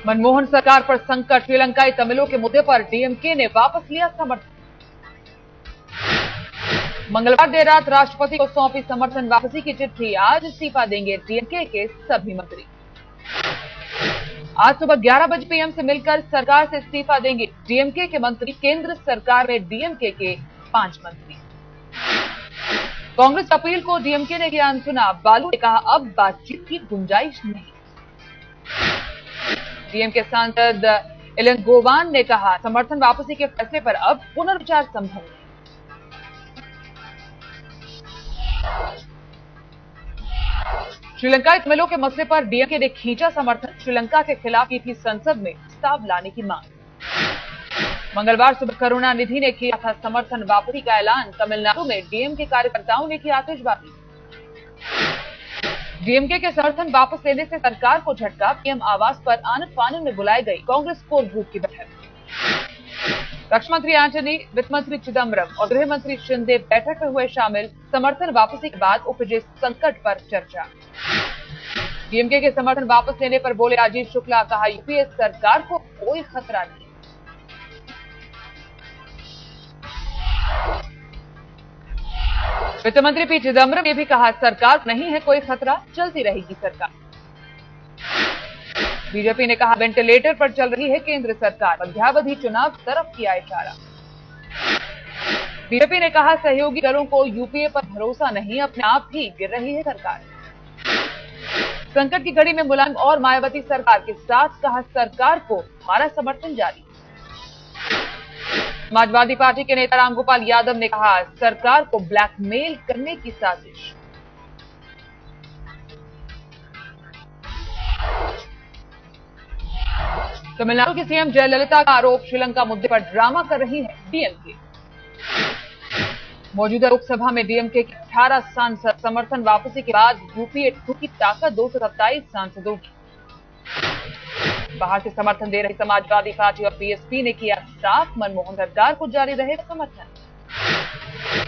मनमोहन सरकार पर संकट, श्रीलंकाई तमिलों के मुद्दे पर डीएमके ने वापस लिया समर्थन। मंगलवार देर रात राष्ट्रपति को सौंपी समर्थन वापसी की चिट्ठी, आज इस्तीफा देंगे डीएमके के सभी मंत्री। आज सुबह 11 बजे पीएम से मिलकर सरकार से इस्तीफा देंगे डीएमके के मंत्री। केंद्र सरकार में डीएमके के 5 मंत्री। कांग्रेस अपील को डीएमके ने किया अनसुना, बालू ने कहा अब बातचीत की गुंजाइश नहीं। डीएमके सांसद इलंगोवान ने कहा समर्थन वापसी के फैसले पर अब पुनर्विचार संभव नहीं। श्रीलंकाई तमिलों के मसले पर डीएमके ने खींचा समर्थन, श्रीलंका के खिलाफ की थी संसद में प्रस्ताव लाने की मांग। मंगलवार सुबह करुणानिधि ने किया था समर्थन वापसी का ऐलान, तमिलनाडु में डीएमके कार्यकर्ताओं ने की आतिशबाजी। डीएमके के समर्थन वापस लेने से सरकार को झटका, पीएम आवास पर आनन फानन में बुलाई गई कांग्रेस कोर ग्रुप की बैठक। रक्षा मंत्री एंटनी, वित्त मंत्री चिदम्बरम और गृह मंत्री शिंदे बैठक में हुए शामिल। समर्थन वापसी के बाद उपजे संकट पर चर्चा। डीएमके के समर्थन वापस लेने पर बोले राजीव शुक्ला, कहा यूपीए सरकार को कोई खतरा नहीं। वित्त मंत्री पी चिदम्बरम ने भी कहा सरकार नहीं है कोई खतरा, चलती रहेगी सरकार। बीजेपी ने कहा वेंटिलेटर पर चल रही है केंद्र सरकार, मध्यावधि चुनाव तरफ किया इशारा। बीजेपी ने कहा सहयोगी दलों को यूपीए पर भरोसा नहीं, अपने आप ही गिर रही है सरकार। संकट की घड़ी में मुलायम और मायावती सरकार के साथ, कहा सरकार को हमारा समर्थन जारी। समाजवादी पार्टी के नेता रामगोपाल यादव ने कहा सरकार को ब्लैकमेल करने की साजिश। तमिलनाडु की सीएम जयललिता का आरोप, श्रीलंका मुद्दे पर ड्रामा कर रही है डीएमके। मौजूदा लोकसभा में डीएमके के 18 सांसद, समर्थन वापसी के बाद यूपीए 2 की ताकत 227 सांसदों की। बाहर से समर्थन दे रही समाजवादी पार्टी और बीएसपी ने किया साफ, मनमोहन सरकार को जारी रहेगा समर्थन।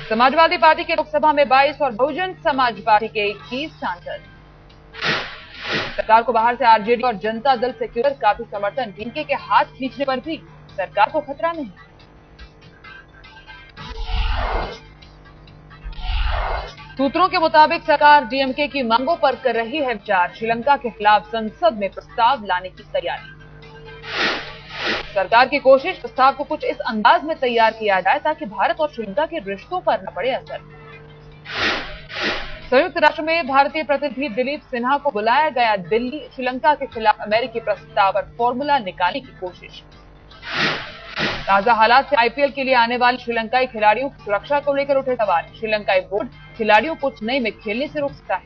समाजवादी पार्टी के लोकसभा में 22 और बहुजन समाज पार्टी के 21 सांसद। सरकार को बाहर से आरजेडी और जनता दल सेक्युलर का भी समर्थन, डीएमके के हाथ खींचने पर भी सरकार को खतरा नहीं। सूत्रों के मुताबिक सरकार डीएमके की मांगों पर कर रही है विचार, श्रीलंका के खिलाफ संसद में प्रस्ताव लाने की तैयारी। सरकार की कोशिश प्रस्ताव को कुछ इस अंदाज में तैयार किया जाए ताकि भारत और श्रीलंका के रिश्तों पर न पड़े असर। संयुक्त राष्ट्र में भारतीय प्रतिनिधि दिलीप सिन्हा को बुलाया गया दिल्ली, श्रीलंका के खिलाफ अमेरिकी प्रस्ताव पर फॉर्मूला निकालने की कोशिश। ताजा हालात से आईपीएल के लिए आने वाले श्रीलंकाई खिलाड़ियों की सुरक्षा को लेकर उठे सवाल, श्रीलंकाई बोर्ड खिलाड़ियों को चेन्नई में खेलने से रोक सकता है।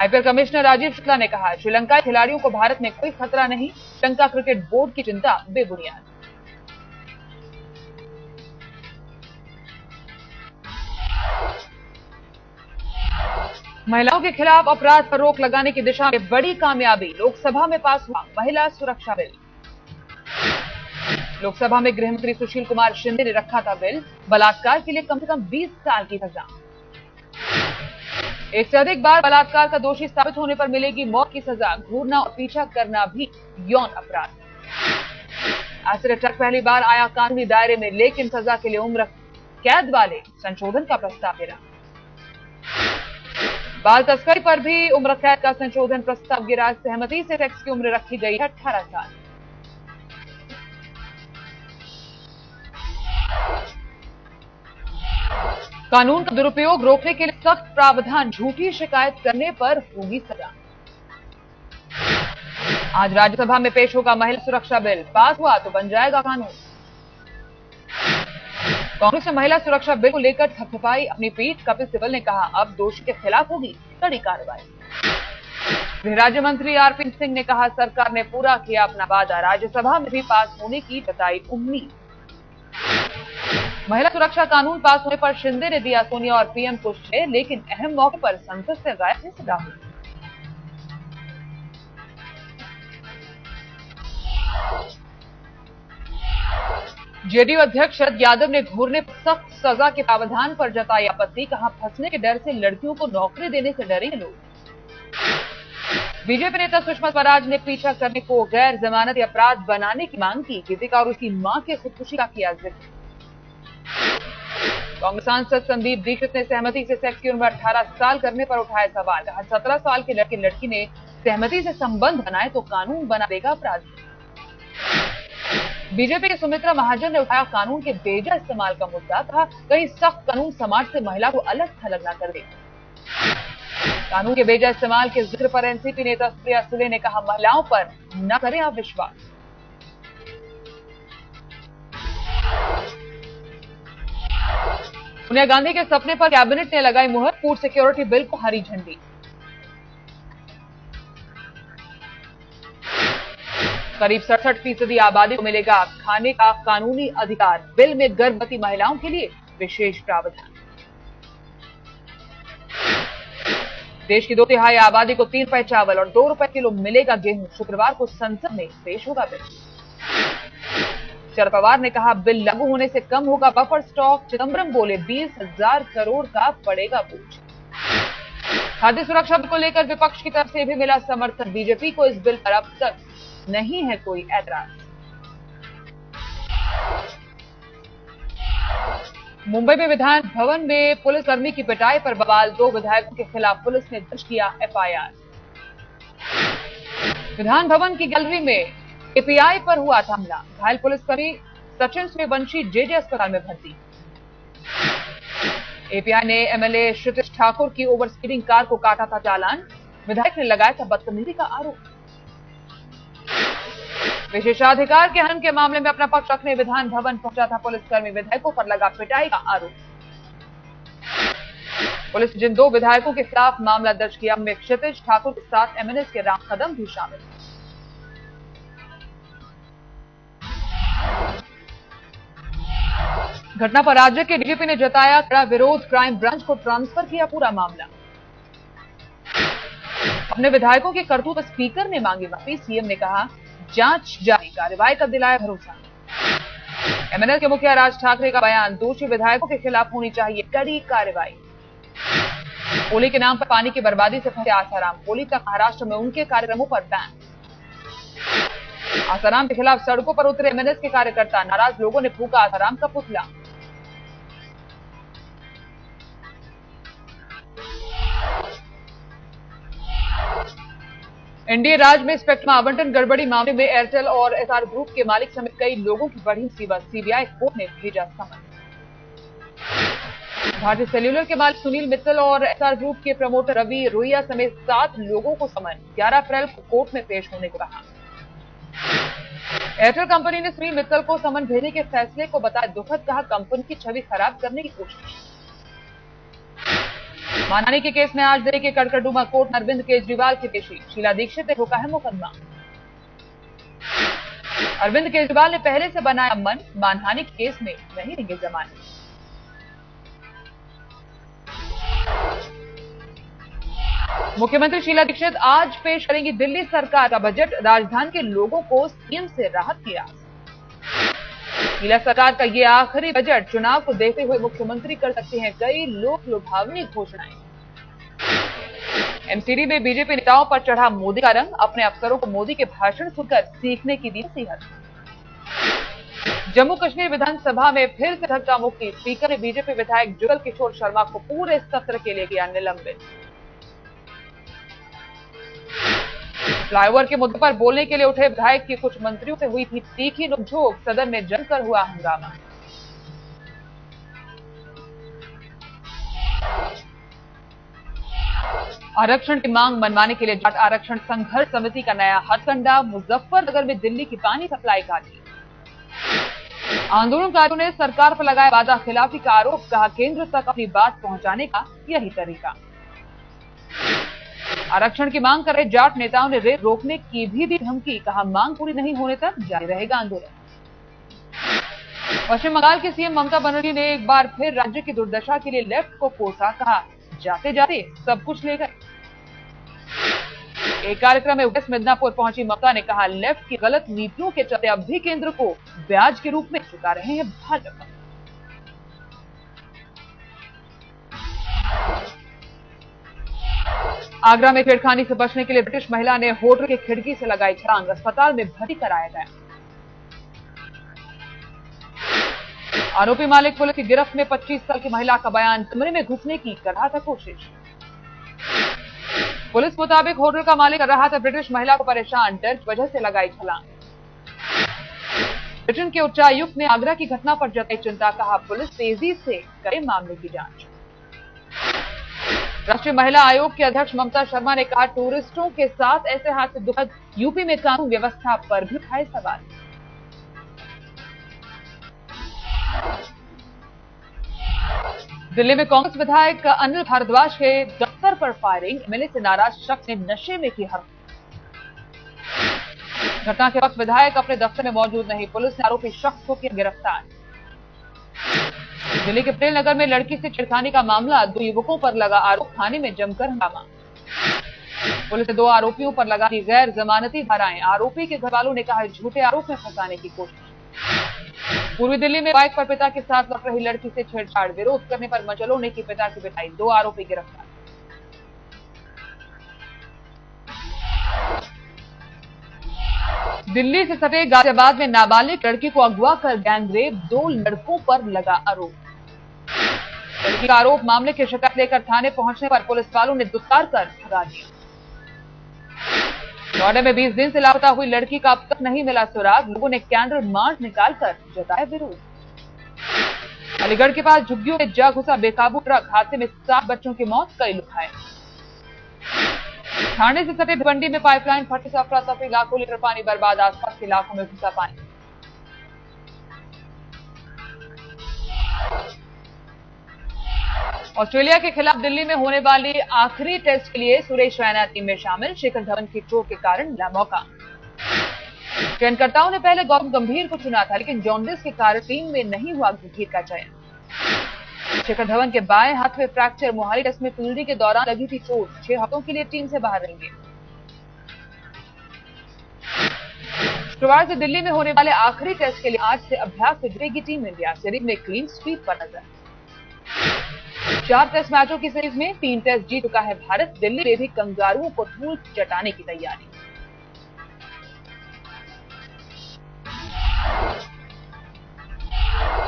आईपीएल कमिश्नर राजीव शुक्ला ने कहा श्रीलंकाई खिलाड़ियों को भारत में कोई खतरा नहीं, श्रीलंका क्रिकेट बोर्ड की चिंता बेबुनियाद। महिलाओं के खिलाफ अपराध पर रोक लगाने की दिशा में बड़ी कामयाबी, लोकसभा में पास हुआ महिला सुरक्षा बिल। लोकसभा में गृह मंत्री सुशील कुमार शिंदे ने रखा था बिल, बलात्कार के लिए कम से कम 20 साल की सजा। एक से अधिक बार बलात्कार का दोषी साबित होने पर मिलेगी मौत की सजा, घूरना और पीछा करना भी यौन अपराध। एसिड अटैक पहली बार आया कानूनी दायरे में, लेकिन सजा के लिए उम्र कैद वाले संशोधन का प्रस्ताव गिरा। बाल तस्करी पर भी उम्र कैद का संशोधन प्रस्ताव गिरा, सहमति से सेक्स की उम्र रखी गई है 18 साल। कानून का दुरुपयोग रोकने के लिए सख्त प्रावधान, झूठी शिकायत करने पर होगी सजा। आज राज्यसभा में पेश होगा महिला सुरक्षा बिल, पास हुआ तो बन जाएगा कानून। कांग्रेस ने महिला सुरक्षा बिल को लेकर थपथपाई अपनी पीठ, कपिल सिब्बल ने कहा अब दोषी के खिलाफ होगी कड़ी कार्रवाई। गृह राज्य मंत्री आरपी सिंह ने कहा सरकार ने पूरा किया अपना वादा, राज्यसभा में भी पास होने की जताई उम्मीद। महिला सुरक्षा कानून पास होने पर शिंदे ने दिया सोनिया और पीएम को श्रेय, लेकिन अहम मौके पर संसद से गायब थे राहुल। जेडीयू अध्यक्ष शरद यादव ने घूरने पर सख्त सजा के प्रावधान पर जताई आपत्ति, कहा फंसने के डर से लड़कियों को नौकरी देने से डरे लोग। बीजेपी नेता सुषमा स्वराज ने पीछा करने को गैर जमानती अपराध बनाने की मांग की। दीपिका और उसकी मां के खुदकुशी का किया जिक्र। कांग्रेस सांसद संदीप दीक्षित ने सहमति से सेक्स की उम्र 18 साल करने पर उठाया सवाल। कहा 17 साल के लड़के लड़की ने सहमति से संबंध बनाए तो कानून बना देगा अपराधी। बीजेपी के सुमित्रा महाजन ने उठाया कानून के बेजा इस्तेमाल का मुद्दा। कहा कहीं सख्त कानून समाज से महिला को अलग थलग न कर दे। कानून के बेजा इस्तेमाल के जिक्र पर एनसीपी नेता सुप्रिया सुले ने कहा महिलाओं पर न करें आप विश्वास। सोनिया गांधी के सपने पर कैबिनेट ने लगाई मुहर। फूड सिक्योरिटी बिल को हरी झंडी। करीब 67% आबादी को मिलेगा खाने का कानूनी अधिकार। बिल में गर्भवती महिलाओं के लिए विशेष प्रावधान। देश की 2/3 आबादी को 3 रुपए चावल और 2 रुपए किलो मिलेगा गेहूं। शुक्रवार को संसद में पेश होगा बिल। शरद पवार ने कहा बिल लागू होने से कम होगा बफर स्टॉक। चिदंबरम बोले 20,000 करोड़ का पड़ेगा बोझ। खाद्य सुरक्षा को लेकर विपक्ष की तरफ से भी मिला समर्थन। बीजेपी को इस बिल पर अब तक नहीं है कोई ऐतराज। मुंबई में विधान भवन में पुलिसकर्मी की पिटाई पर बवाल। 2 विधायकों के खिलाफ पुलिस ने दर्ज किया एफआईआर। विधान भवन की गैलरी में एपीआई पर हुआ था हमला। घायल पुलिसकर्मी सचिन सूर्यवंशी जेजे अस्पताल में भर्ती। एपीआई ने एमएलए क्षितिज ठाकुर की ओवर स्पीडिंग कार को काटा था चालान। विधायक ने लगाया था बदतमीजी का आरोप। विशेषाधिकार के हनन के मामले में अपना पक्ष रखने विधान भवन पहुंचा था पुलिसकर्मी। विधायकों पर लगा पिटाई का आरोप। पुलिस जिन 2 विधायकों के खिलाफ मामला दर्ज किया उनमें क्षितिज ठाकुर के साथ एमएनएस के राम कदम भी शामिल हैं। घटना पर राज्य के डीजीपी ने जताया कड़ा विरोध। क्राइम ब्रांच को ट्रांसफर किया पूरा मामला। अपने विधायकों के करतूत पर स्पीकर ने मांगी माफी। सीएम ने कहा जांच जारी, कार्रवाई का दिलाया भरोसा। एमएनएल के मुखिया राज ठाकरे का बयान। दोषी विधायकों के खिलाफ होनी चाहिए कड़ी कार्रवाई। होली के नाम पर पानी की बर्बादी से फंसे आसाराम। होली तक महाराष्ट्र में उनके कार्यक्रमों पर बैन। आसाराम के खिलाफ सड़कों पर उतरे एमएनएस के कार्यकर्ता। नाराज लोगों ने फूंका आसाराम का पुतला। एनडीए राज में स्पेक्ट्रम आवंटन गड़बड़ी मामले में एयरटेल और एसआर ग्रुप के मालिक समेत कई लोगों की बढ़ी मुसीबत। सीबीआई कोर्ट ने भेजा समन। भारतीय सेल्यूलर के मालिक सुनील मित्तल और एसआर ग्रुप के प्रमोटर रवि रोहिया समेत 7 लोगों को समन। 11 अप्रैल को कोर्ट में पेश होने को कहा। एयरटेल कंपनी ने सुनील मित्तल को समन भेजने के फैसले को बताया दुखद। कहा कंपनी की छवि खराब करने की कोशिश। मानहानि के केस में आज दिल्ली के कड़कड़डूमा कोर्ट में अरविंद केजरीवाल की पेशी। शीला दीक्षित ने ठोका है मुकदमा। अरविंद केजरीवाल ने पहले से बनाया मन। मानहानि के केस में नहीं देंगे जमानत। मुख्यमंत्री शीला दीक्षित आज पेश करेंगी दिल्ली सरकार का बजट। राजधानी के लोगों को सीएम से राहत की आस। शीला सरकार का ये आखिरी बजट। चुनाव को देखते हुए मुख्यमंत्री कर सकते हैं कई लोक लुभावनी घोषणाएं। एमसीडी में बीजेपी नेताओं पर चढ़ा मोदी का रंग। अपने अफसरों को मोदी के भाषण सुनकर सीखने की दी नसीहत। जम्मू कश्मीर विधानसभा में फिर से धक्का मुक्की। स्पीकर ने बीजेपी विधायक जुगल किशोर शर्मा को पूरे सत्र के लिए किया निलंबित। फ्लाईओवर के मुद्दे पर बोलने के लिए उठे विधायक की कुछ मंत्रियों से हुई थी तीखी नोकझोंक। सदन में जमकर हुआ हंगामा। आरक्षण की मांग मनवाने के लिए जाट आरक्षण संघर्ष समिति का नया हथकंडा। मुजफ्फरनगर में दिल्ली की पानी सप्लाई काटी। आंदोलनकारियों ने सरकार पर लगाया वादा खिलाफी का आरोप। कहा केंद्र तक अपनी बात पहुंचाने का यही तरीका। आरक्षण की मांग कर रहे जाट नेताओं ने रेल रोकने की भी दी धमकी। कहा मांग पूरी नहीं होने तक जारी रहेगा आंदोलन। पश्चिम बंगाल की सीएम ममता बनर्जी ने एक बार फिर राज्य की दुर्दशा के लिए लेफ्ट को कोसा। कहा जाते जाते सब कुछ ले गए। एक कार्यक्रम में वेस्ट मिदनापुर पहुंची ममता ने कहा लेफ्ट की गलत नीतियों के चलते अब भी केंद्र को ब्याज के रूप में चुका रहे हैं भाजपा। आगरा में छेड़खानी से बचने के लिए ब्रिटिश महिला ने होटल की खिड़की से लगाई छलांग, अस्पताल में भर्ती कराया गया। आरोपी मालिक पुलिस की गिरफ्त में 25 साल की महिला का बयान, कमरे में घुसने की कर रहा था कोशिश। पुलिस मुताबिक होटल का मालिक कर रहा था ब्रिटिश महिला को परेशान, डर की वजह से लगाई छलांग। ब्रिटेन के उच्चायुक्त ने आगरा की घटना पर जताई चिंता, कहा पुलिस तेजी से करे मामले की जांच। राष्ट्रीय महिला आयोग के अध्यक्ष ममता शर्मा ने कहा टूरिस्टों के साथ ऐसे हादसे दुखद, यूपी में कानून व्यवस्था पर भी उठाए सवाल। दिल्ली में कांग्रेस विधायक अनिल भारद्वाज के दफ्तर पर फायरिंग, एमएलए से नाराज शख्स ने नशे में की हत्या। घटना के वक्त विधायक अपने दफ्तर में मौजूद नहीं, पुलिस ने आरोपी शख्स को किया गिरफ्तार। दिल्ली के पटेल नगर में लड़की से छेड़खानी का मामला, 2 युवकों पर लगा आरोप, थाने में जमकर हंगामा। पुलिस ने 2 आरोपियों पर लगा दी गैर जमानती धाराएं, आरोपी के घर वालों ने कहा झूठे आरोप में फंसाने की कोशिश। पूर्वी दिल्ली में बाइक पर पिता के साथ लौट रही लड़की से छेड़छाड़, विरोध करने पर मचलों ने की पिता की पिटाई, 2 आरोपी गिरफ्तार। दिल्ली से सटे गाजियाबाद में नाबालिग लड़की को अगवा कर गैंगरेप, 2 लड़कों पर लगा आरोप। लड़की का आरोप, मामले की शिकायत लेकर थाने पहुंचने पर पुलिस वालों ने दुत्कार कर भगा दिया। नोएडा में 20 दिन से लापता हुई लड़की का अब तक नहीं मिला सुराग, लोगों ने कैंडल मार्च निकालकर जताया विरोध। अलीगढ़ के पास झुग्गियों में जा घुसा बेकाबू ट्रक, हादसे में 7 बच्चों की मौत, कई लोग घायल। थाने से सटे भिवंडी में पाइपलाइन फटने से अफरा तफरी, लाखों लीटर पानी बर्बाद, आसपास के इलाकों में घुसा पानी। ऑस्ट्रेलिया के खिलाफ दिल्ली में होने वाली आखिरी टेस्ट के लिए सुरेश रैना टीम में शामिल, शिखर धवन की चोट के कारण मिला मौका। चयनकर्ताओं ने पहले गौतम गंभीर को चुना था, लेकिन जॉन्डिस के कारण टीम में नहीं हुआ गंभीर का चयन। शिखर धवन के बाएं हाथ में फ्रैक्चर, मोहाली टेस्ट में फील्डिंग के दौरान लगी थी चोट, 6 हफ्तों के लिए टीम से बाहर रहेंगे। शुक्रवार से दिल्ली में होने वाले आखिरी टेस्ट के लिए आज से अभ्यास में जुटेगी टीम इंडिया, सीरीज में क्लीन स्वीप पर नजर। 4 टेस्ट मैचों की सीरीज में 3 टेस्ट जीत चुका है भारत, दिल्ली में भी कंगारुओं को धूल चटाने की तैयारी।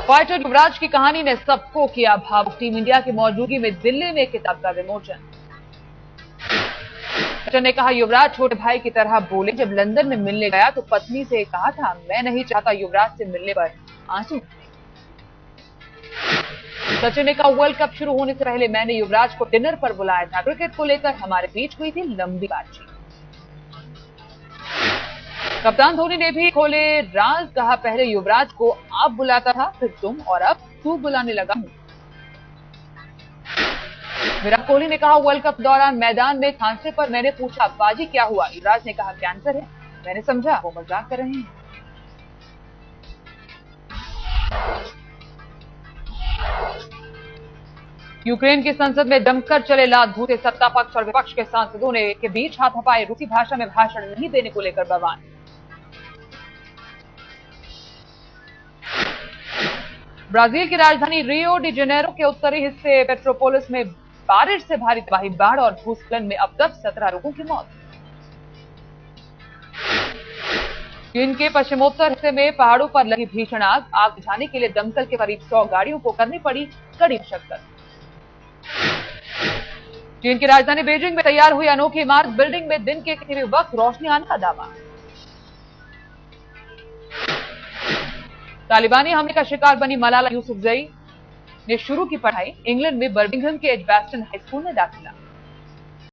फाइटर युवराज की कहानी ने सबको किया भावुक, टीम इंडिया की मौजूदगी में दिल्ली में किताब का विमोचन। सचिन ने कहा युवराज छोटे भाई की तरह बोले, जब लंदन में मिलने गया तो पत्नी से कहा था मैं नहीं चाहता युवराज से मिलने पर आंसू। सचिन ने कहा वर्ल्ड कप शुरू होने से पहले मैंने युवराज को डिनर पर बुलाया था, क्रिकेट को लेकर हमारे बीच हुई थी लंबी बातचीत। कप्तान धोनी ने भी खोले राज, कहा पहले युवराज को आप बुलाता था, फिर तुम, और अब तू बुलाने लगा हूं। विराट कोहली ने कहा वर्ल्ड कप दौरान मैदान में खांसने पर मैंने पूछा बाजी क्या हुआ, युवराज ने कहा कैंसर है, मैंने समझा वो मजाक कर रहे हैं। यूक्रेन की संसद में जमकर चले लात घूंटे, सत्ता पक्ष और विपक्ष के सांसदों ने के बीच हाथापाई, रूसी भाषा में भाषण नहीं देने को लेकर बवाल। ब्राजील की राजधानी रियो डी जेनेरो के उत्तरी हिस्से पेट्रोपोलिस में बारिश से भारी तबाही, बाढ़ और भूस्खलन में अब तक 17 लोगों की मौत। चीन के पश्चिमोत्तर हिस्से में पहाड़ों पर लगी भीषण आग, आग बुझाने के लिए दमकल के करीब 100 गाड़ियों को करनी पड़ी कड़ी मशक्कत। चीन की राजधानी बीजिंग में तैयार हुई अनोखी इमारत, बिल्डिंग में दिन के किसी भी वक्त रोशनी आने का दावा। तालिबानी हमले का शिकार बनी मलाला यूसुफजई ने शुरू की पढ़ाई, इंग्लैंड में बर्मिंघम के एजबैस्टन हाई स्कूल में दाखिला।